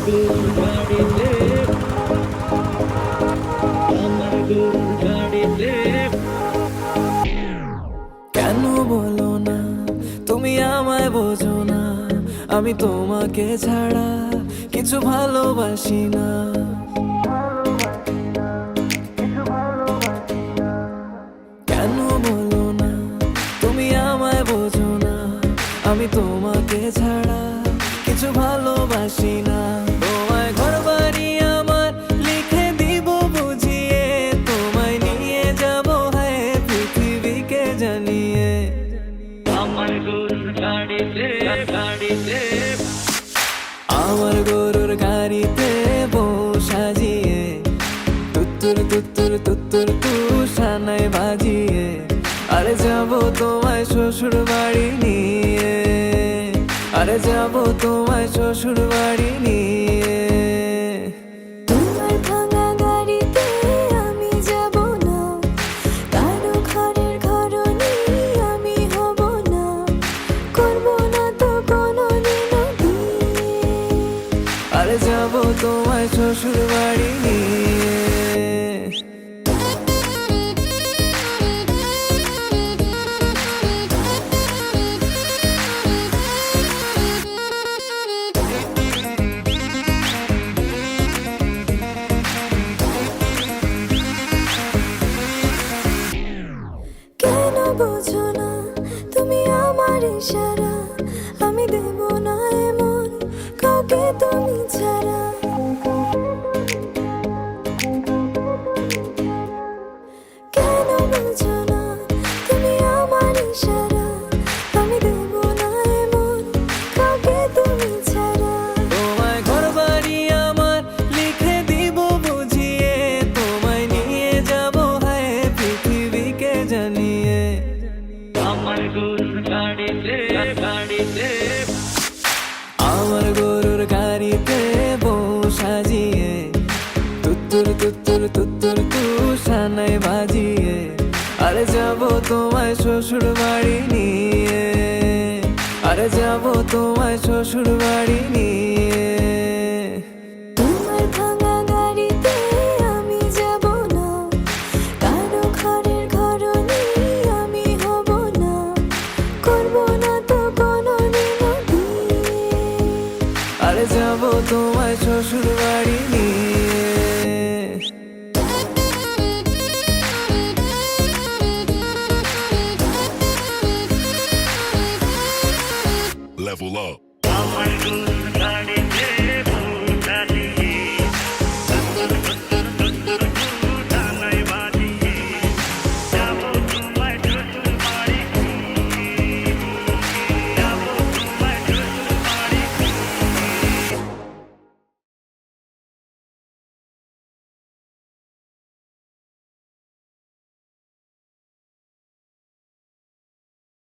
গরুর গাড়িতে, আমার গরুর গাড়িতে। কেন বলো না তুমি আমায় বোঝো না, আমি তোমাকে ছাড়া কিছু ভালোবাসি না। কেন বলো না তুমি আমায় বোঝো না, আমি তোমাকে ছাড়া কিছু ভালোবাসি না। তোমায় ঘর বাড়ি আমার লিখে দিব বুঝিয়ে, তোমায় নিয়ে যাব হ্যাঁ পৃথিবীকে জানিয়ে। আমার গরুর গাড়িতে, গাড়িতে, আমার গরুর গাড়িতে বউ সাজিয়ে, তুত্তুর তুত্তুর তুত্তুর তুষানায় বাজিয়ে, আরে যাবো তোমায় শ্বশুর বাড়ি নিয়ে, আরে যাবো তোমায় শ্বশুর বাড়ি নিয়ে। তোমার ভাঙা গাড়িতে আমি যাব না, কারো ঘরের ঘরনি আমি হব না, করব না তো কোনোদিনও বিয়ে। আরে যাবো তোমায় শ্বশুর বাড়ি নিয়ে। কেন বোঝো না তুমি আমার ইশারা, আমি দেব না এমন কাউকে তুমি ছাড়া। কেন বোঝো না তুমি আমার ইশারা, আমি দেব না এমন কাউকে তুমি ছাড়া। তোমায় ঘর বাড়ি আমার লিখে দিব বুঝিয়ে, তোমায় নিয়ে যাব হ্যাঁ পৃথিবীকে জানিয়ে। আমার গরুর গাড়িতে, গাড়িতে, আমার গরুর গাড়িতে বউ সাজিয়ে, তুত্তুর তুত্তুর তুত্তুর তুষানায় বাজিয়ে, আরে যাবো তোমায় শ্বশুর বাড়ি নিয়ে, আরে যাবো তোমায় শ্বশুর বাড়ি নিয়ে।